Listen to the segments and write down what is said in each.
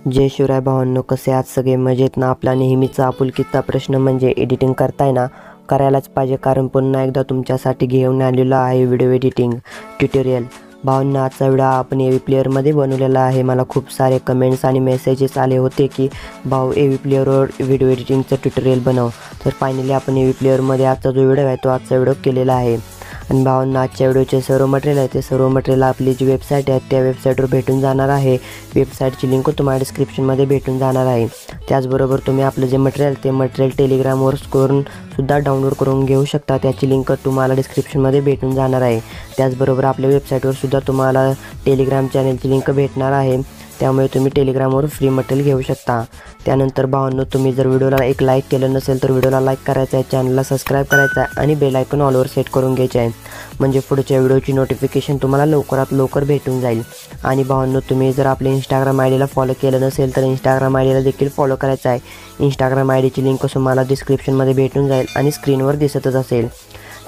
जय शिवराय भावांनो, कसे आहात सगळे? मजेत ना? आपला नेहमीचा आपुलकीचा प्रश्न म्हणजे एडिटिंग करताय ना, करायलाच पाहिजे, कारण पुन्हा एकदा तुमच्यासाठी घेऊन आलेलो आहे व्हिडिओ एडिटिंग ट्युटोरियल. भावांनो, आजचा व्हिडिओ आपण एवी प्लेअरमध्ये बनवलेला आहे. मला खूप सारे कमेंट्स आणि मेसेजेस आले होते की भाऊ एवी प्लेअरवर व्हिडिओ एडिटिंगचं ट्युटोरियल बनव. तर फायनली आपण एवी प्लेअरमध्ये आजचा जो व्हिडिओ आहे तो आजचा व्हिडिओ केलेला आहे. आणि भावांना आजच्या व्हिडिओचे सर्व मटेरियल आहे ते सर्व मटेरियल आपली जी वेबसाईट आहे त्या वेबसाईटवर भेटून जाणार आहे. वेबसाईटची लिंक तुम्हाला डिस्क्रिप्शनमध्ये भेटून जाणार आहे. त्याचबरोबर तुम्ही आपलं जे मटेरियल ते मटेरियल टेलिग्रामवर करून सुद्धा डाउनलोड करून घेऊ शकता. त्याची लिंक तुम्हाला डिस्क्रिप्शनमध्ये भेटून जाणार आहे. त्याचबरोबर आपल्या वेबसाईटवर सुद्धा तुम्हाला टेलिग्राम चॅनलची लिंक भेटणार आहे. त्यामुळे तुम्ही टेलिग्रामवर फ्री मटेरियल घेऊ शकता. त्यानंतर भावांनो, तुम्ही जर व्हिडिओला एक लाईक केलं नसेल तर व्हिडिओला लाईक करायचं आहे, चॅनलला सबस्क्राईब करायचं आहे आणि बेल आयकॉन ऑलवर सेट करून घ्यायचे आहे, म्हणजे पुढच्या व्हिडिओची नोटिफिकेशन तुम्हाला लवकरात लवकर भेटून जाईल. आणि भावांनो, तुम्ही जर आपल्या इंस्टाग्राम आय डीला फॉलो केलं नसेल तर इंस्टाग्राम आय डीला देखील फॉलो करायचं आहे. इंस्टाग्राम आय डीची लिंक तुम्हाला डिस्क्रिप्शनमध्ये भेटून जाईल आणि स्क्रीनवर दिसतच असेल.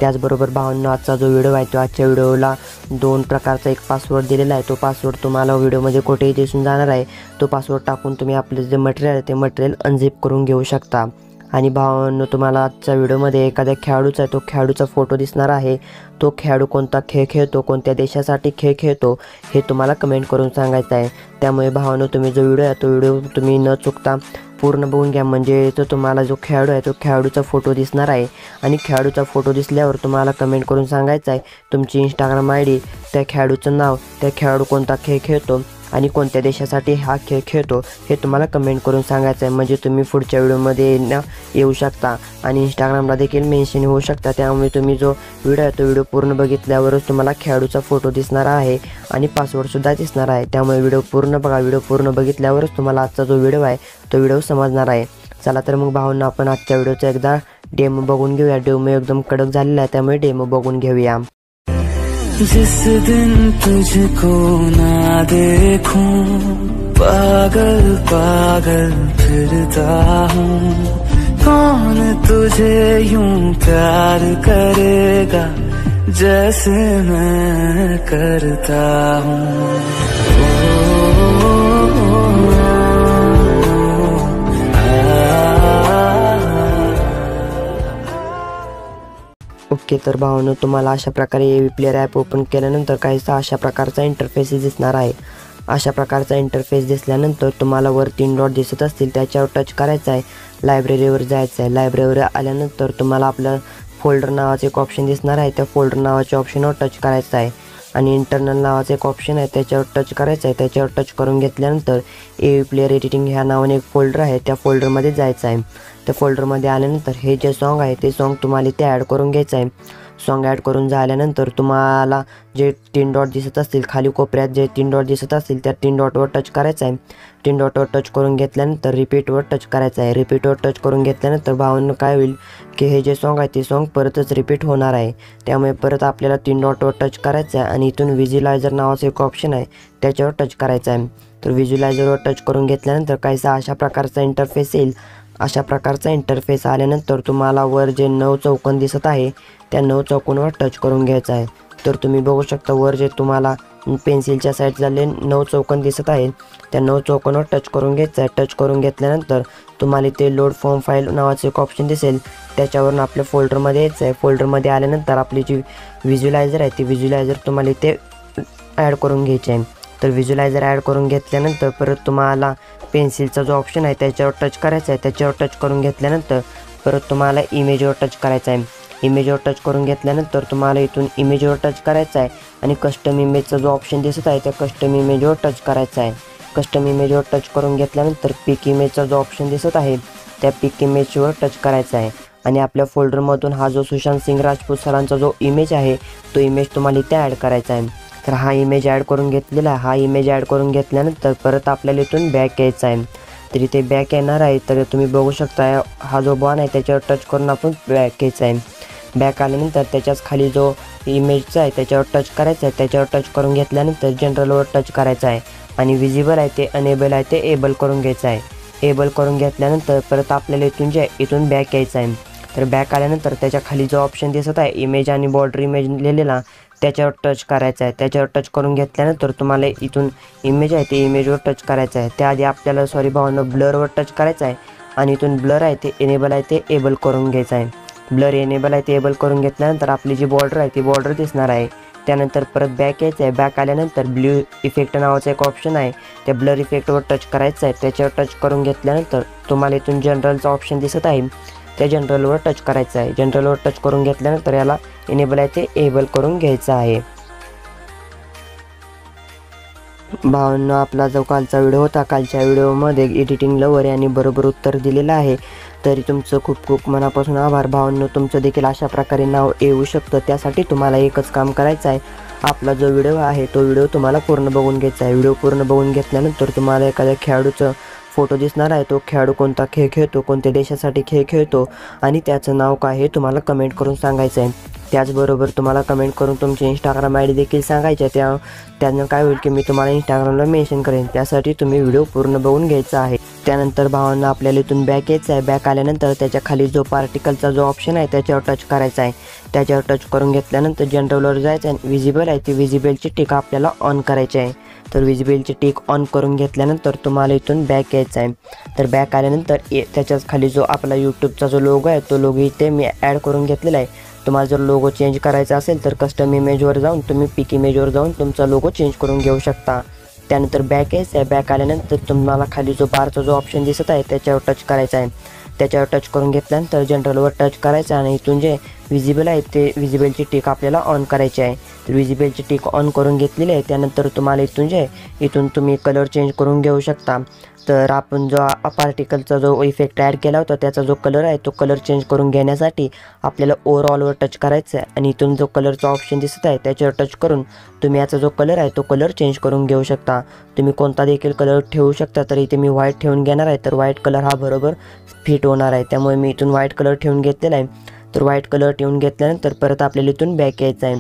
त्याचबरोबर भावांनो, आजचा जो व्हिडिओ आहे तो आजच्या व्हिडिओला 2 प्रकारचा एक पासवर्ड दिलेला आहे. तो पासवर्ड तुम्हाला व्हिडिओमध्ये कुठेही दिसून जाणार आहे. तो पासवर्ड टाकून तुम्ही आपले जे मटेरियल आहे ते मटेरियल अनझिप करून घेऊ शकता. आणि भावांनो, तुम्हाला आजच्या व्हिडिओमध्ये एखाद्या खेळाडूचा आहे तो खेळाडूचा फोटो दिसणार आहे. तो खेळाडू कोणता खेळ खेळतो, कोणत्या देशासाठी खेळ खेळतो हे तुम्हाला कमेंट करून सांगायचं आहे. त्यामुळे भावांनो, तुम्ही जो व्हिडिओ आहे तो व्हिडिओ तुम्ही न चुकता पूर्ण बघून घ्या, म्हणजे तो तुम्हाला जो खेळाडू आहे तो खेळाडूचा फोटो दिसणार आहे. आणि खेळाडूचा फोटो दिसल्यावर तुम्हाला कमेंट करून सांगायचं आहे तुमची इंस्टाग्राम आय डी, त्या खेळाडूचं नाव, त्या खेळाडू कोणता खेळ खेळतो आणि कोणत्या देशासाठी हा खेळ खेळतो हे तुम्हाला कमेंट करून सांगायचं आहे. म्हणजे तुम्ही पुढच्या व्हिडिओमध्ये येऊ शकता आणि इंस्टाग्रामला देखील मेन्शन होऊ शकता. त्यामुळे तुम्ही जो व्हिडिओ आहे तो व्हिडिओ पूर्ण बघितल्यावरच तुम्हाला खेळाडूचा फोटो दिसणार आहे आणि पासवर्डसुद्धा दिसणार आहे. त्यामुळे व्हिडिओ पूर्ण बघा. व्हिडिओ पूर्ण बघितल्यावरच तुम्हाला आजचा जो व्हिडिओ आहे तो व्हिडिओ समजणार आहे. चला तर मग भावांनो, आपण आजच्या व्हिडिओचा एकदा डेमो बघून घेऊया. डेमो एकदम कडक झालेला आहे, त्यामुळे डेमो बघून घेऊया. जिस दिन तुझको ना देखूं पागल पागल फिरता हूँ, कौन तुझे यूं प्यार करेगा जैसे मैं करता हूँ. ओके, तर भावांनो, तुम्हाला अशा प्रकारे एवी प्लेअर ॲप ओपन केल्यानंतर काहीसा अशा प्रकारचा इंटरफेस दिसणार आहे. अशा प्रकारचा इंटरफेस दिसल्यानंतर तुम्हाला वर 3 डॉट दिसत असतील त्याच्यावर टच करायचं आहे. लायब्ररीवर जायचं आहे. लायब्ररीवर आल्यानंतर तुम्हाला आपलं फोल्डर नावाचं एक ऑप्शन दिसणार आहे. त्या फोल्डर नावाच्या ऑप्शनवर टच करायचं आहे आणि इंटरनल नावाचं एक ऑप्शन आहे त्याच्यावर टच करायचं आहे. त्याच्यावर टच करून घेतल्यानंतर एवी प्लेअर एडिटिंग ह्या नावाने एक फोल्डर आहे, त्या फोल्डरमध्ये जायचं आहे. त्या फोल्डरमध्ये आल्यानंतर हे जे सॉन्ग आहे ते सॉन्ग तुम्हाला इथे ॲड करून घ्यायचं आहे. सॉन्ग ॲड करून झाल्यानंतर तुम्हाला जे 3 डॉट दिसत असतील खाली कोपऱ्यात, जे 3 डॉट दिसत असतील त्या 3 डॉटवर टच करायचं आहे. 3 डॉटवर टच करून घेतल्यानंतर रिपीटवर टच करायचं आहे. रिपीटवर टच करून घेतल्यानंतर भावांनो काय होईल की हे जे सॉन्ग आहे ते सॉन्ग परतच रिपीट होणार आहे. त्यामुळे परत आपल्याला 3 डॉटवर टच करायचं आहे आणि इथून व्हिज्युअलायझर नावाचं एक ऑप्शन आहे त्याच्यावर टच करायचं आहे. तर व्हिज्युअलायझरवर टच करून घेतल्यानंतर काहीसा अशा प्रकारचा इंटरफेस येईल. अशा प्रकारचा इंटरफेस आल्यानंतर तुम्हाला वर जे 9 चौकोन दिसत आहे त्या 9 चौकोनवर टच करून घ्यायचं आहे. तर तुम्ही बघू शकता वर जे तुम्हाला पेन्सिलच्या साईड झाले 9 चौकोन दिसत आहेत त्या 9 चौकोनवर टच करून घ्यायचं आहे. टच करून घेतल्यानंतर तुम्हाला इथे लोड फॉर्म फाईल नावाचं एक ऑप्शन दिसेल, त्याच्यावरून आपल्या फोल्डरमध्ये यायचं आहे. फोल्डरमध्ये आल्यानंतर आपली जी व्हिज्युअलायझर आहे ती व्हिज्युअलायझर तुम्हाला इथे ॲड करून घ्यायची आहे. तर व्हिज्युअलायझर ॲड करून घेतल्यानंतर परत तुम्हाला पेन्सिलचा जो ऑप्शन आहे त्याच्यावर टच करायचा आहे. त्याच्यावर टच करून घेतल्यानंतर परत तुम्हाला इमेजवर टच करायचं आहे. इमेजवर टच करून घेतल्यानंतर तुम्हाला इथून इमेजवर टच करायचं आहे आणि कस्टम इमेजचा जो ऑप्शन दिसत आहे त्या कस्टम इमेजवर टच करायचा आहे. कस्टम इमेजवर टच करून घेतल्यानंतर पिक इमेजचा जो ऑप्शन दिसत आहे त्या पिक इमेजवर टच करायचा आहे आणि आपल्या फोल्डरमधून हा जो सुशांत सिंग राजपूत सरांचा जो इमेज आहे तो इमेज तुम्हाला इथे ॲड करायचा आहे. तर हा इमेज ॲड करून घेतलेला आहे. हा इमेज ॲड करून घेतल्यानंतर परत आपल्याला इथून बॅक यायचं आहे. तर इथे बॅक येणार आहे. तर तुम्ही बघू शकता हा जो बॉन आहे त्याच्यावर टच करून आपण बॅक यायचं आहे. बॅक आल्यानंतर त्याच्याच खाली जो इमेजचा आहे त्याच्यावर टच करायचं आहे. त्याच्यावर टच करून घेतल्यानंतर जनरलवर टच करायचं आहे आणि विजिबल आहे ते अनेबल आहे ते एबल करून घ्यायचं आहे. एबल करून घेतल्यानंतर परत आपल्याला इथून बॅक यायचं आहे. तर बॅक आल्यानंतर त्याच्या खाली जो ऑप्शन दिसत आहे इमेज आणि बॉर्डर इमेज लिहिलेला त्याच्यावर टच करायचं आहे। त्याच्यावर टच करून घेतल्यानंतर तुम्हाला इथून इमेज आहे ते इमेजवर टच करायचं आहे। त्याआधी आपल्याला सॉरी भावांनो ब्लरवर टच करायचं आहे आणि इथून ब्लर आहे ते एनेबल आहे ते एबल करून घ्यायचं आहे। ब्लर एनेबल आहे ते एबल करून घेतल्यानंतर आपली जी बॉर्डर आहे ती बॉर्डर दिसणार आहे। त्यानंतर परत बॅक यायचं आहे। बॅक आल्यानंतर ब्लू इफेक्ट नावाचा एक ऑप्शन आहे त्या ब्लर इफेक्टवर टच करायचं आहे। त्याच्यावर टच करून घेतल्यानंतर तुम्हाला इथून जनरलचा ऑप्शन दिसत आहे त्या जनरलवर टच करायचं आहे। जनरलवर टच करून घेतल्यानंतर याला एनेबल आहे ते एबल करून घ्यायचं आहे। भावांनो आपला जो कालचा व्हिडिओ होता कालच्या व्हिडिओमध्ये एडिटिंग लवर यांनी बरोबर उत्तर दिलेलं आहे। तरी तुमचं खूप खूप मनापासून आभार भावांनो। तुमचं देखील अशा प्रकारे नाव येऊ शकतं त्यासाठी तुम्हाला एकच काम करायचं आहे आपला जो व्हिडिओ आहे तो व्हिडिओ तुम्हाला पूर्ण बघून घ्यायचा आहे। व्हिडिओ पूर्ण बघून घेतल्यानंतर तुम्हाला एखाद्या खेळाडूचं फोटो दिसणार आहे। तो खेळाडू कोणता खेळ खेळतो कोणत्या देशासाठी खेळ खेळतो आणि त्याचं नाव काय हे तुम्हाला कमेंट करून सांगायचं आहे। त्याचबरोबर तुम्हाला कमेंट करून तुमची इंस्टाग्राम आय डी देखील सांगायचे त्यानं काय होईल की मी तुम्हाला इंस्टाग्रामला मेन्शन करेन। त्यासाठी तुम्ही व्हिडिओ पूर्ण बघून घ्यायचा आहे। त्यानंतर भावांना आपल्याला इथून बॅक यायचं आहे। बॅक आल्यानंतर त्याच्या खाली जो पार्टिकलचा जो ऑप्शन आहे त्याच्यावर टच करायचा आहे। त्याच्यावर टच करून घेतल्यानंतर जनरलवर जायचं आहे। विजिबल आहे ती विजिबलची टिक आपल्याला ऑन करायची आहे। तर विजिबलची टिक ऑन करून घेतल्यानंतर तुम्हाला इथून बॅक यायचं आहे। तर बॅक आल्यानंतर त्याच्याच खाली जो आपला यूट्यूबचा जो लोगो आहे तो लोगो इथे मी ॲड करून घेतलेला आहे। तुम्हाला जर लोगो चेंज करायचा असेल तर कस्टम इमेजवर जाऊन तुम्ही पिक इमेजवर जाऊन तुमचा लोगो चेंज करून घेऊ शकता। त्यानंतर बॅक यायचं आहे। बॅक आल्यानंतर तुम्हाला खाली जो बारचा जो ऑप्शन दिसत आहे त्याच्यावर टच करायचा आहे। त्याच्यावर टच करून घेतल्यानंतर जनरलवर टच करायचं आणि इथून जे विजिबल आहे ते विजिबलची टिक आपल्याला ऑन करायची आहे। तर विजिबलची टिक ऑन करून घेतलेली आहे। त्यानंतर तुम्हाला इथून तुम्ही कलर चेंज करून घेऊ शकता। तर आपण जो पार्टिकलचा जो इफेक्ट ॲड केला होता त्याचा जो कलर आहे तो कलर चेंज करून घेण्यासाठी आपल्याला ओव्हरऑलवर टच करायचं आहे आणि इथून जो कलरचा ऑप्शन दिसत आहे त्याच्यावर टच करून तुम्ही याचा जो कलर आहे तो कलर चेंज करून घेऊ शकता। तुम्ही कोणता देखील कलर ठेवू शकता। तर इथे मी व्हाईट ठेवून घेणार आहे। तर व्हाईट कलर हा बरोबर फिट होणार आहे त्यामुळे मी इथून व्हाईट कलर ठेवून घेतलेला आहे। तर व्हाईट कलर ठेवून घेतल्यानंतर परत आपल्याला इथून बॅक यायचं आहे।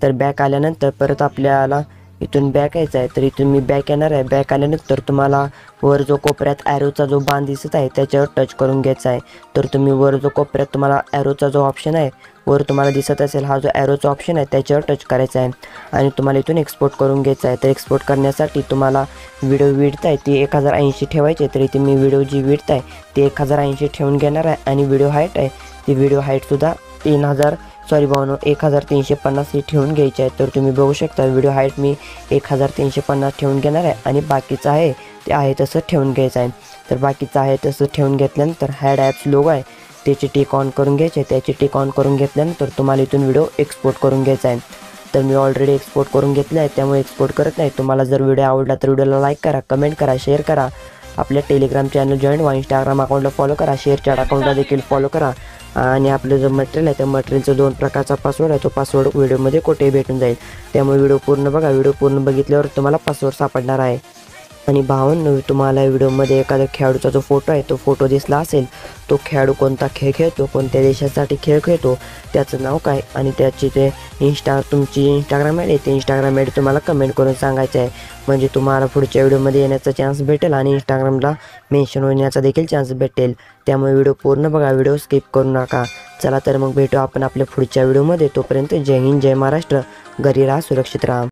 तर बॅक आल्यानंतर परत आपल्याला इथून बॅक यायचं आहे। तर इथून मी बॅक येणार आहे। बॅक आल्यानंतर तुम्हाला वर जो कोपऱ्यात ॲरोचा जो बाण दिसत आहे त्याच्यावर टच करून घ्यायचा आहे। तर तुम्ही वर जो कोपऱ्यात तुम्हाला ॲरोचा जो ऑप्शन आहे वर तुम्हाला दिसत असेल हा जो ॲरोचा ऑप्शन आहे त्याच्यावर टच करायचा आहे आणि तुम्हाला इथून एक्सपोर्ट करून घ्यायचा आहे। तर एक्सपोर्ट करण्यासाठी तुम्हाला व्हिडिओ विड्थ आहे ती 1080 ठेवायची। तर इथे मी व्हिडिओ जी विड्थ आहे ती 1080 ठेवून घेणार आहे आणि व्हिडिओ हाईट आहे ती व्हिडिओ हाईटसुद्धा 1350 ही ठेवून घ्यायची आहे। तर तुम्ही बघू शकता व्हिडिओ हाईट मी 1350 ठेवून घेणार आहे आणि बाकीचं आहे ते आहे तसं ठेवून घ्यायचं आहे। तर बाकीचं आहे तसं ठेवून घेतल्यानंतर हॅड ॲप्स लोगो आहे त्याची टिक ऑन करून घ्यायची आहे। त्याची टिक ऑन करून घेतल्यानंतर तुम्हाला इथून व्हिडिओ एक्सपोर्ट करून घ्यायचा आहे। तर मी ऑलरेडी एक्सपोर्ट करून घेतला आहे त्यामुळे एक्सपोर्ट करत नाही। तुम्हाला जर व्हिडिओ आवडला तर व्हिडिओला लाईक करा, कमेंट करा, शेअर करा, आपल्या टेलिग्राम चॅनल जॉईन व्हा, इंस्टाग्राम अकाउंटला फॉलो करा, शेअरचॅट अकाउंटला देखील फॉलो करा आणि आपलं जो मटेरियल आहे त्या मटेरियलचं 2 प्रकारचा पासवर्ड आहे तो पासवर्ड व्हिडिओमध्ये कुठेही भेटून जाईल। त्यामुळे व्हिडिओ पूर्ण बघा। व्हिडिओ पूर्ण बघितल्यावर तुम्हाला पासवर्ड सापडणार आहे। आणि भावांनो तुम्हाला व्हिडिओमध्ये एखाद्या खेळाडूचा जो फोटो आहे तो फोटो दिसला असेल तो खेळाडू कोणता खेळ खेळतो कोणत्या देशासाठी खेळ खेळतो त्याचं नाव काय आणि त्याची ते तुमची इंस्टाग्राम आय डी ते इंस्टाग्राम आय डी तुम्हाला कमेंट करून सांगायचं आहे। म्हणजे तुम्हाला पुढच्या व्हिडिओमध्ये येण्याचा चान्स भेटेल आणि इंस्टाग्रामला मेन्शन होण्याचा देखील चान्स भेटेल। त्यामुळे व्हिडिओ पूर्ण बघा, व्हिडिओ स्किप करू नका। चला तर मग भेटू आपण आपल्या पुढच्या व्हिडिओमध्ये। तोपर्यंत जय हिंद, जय महाराष्ट्र, घरी राहा, सुरक्षित राहा।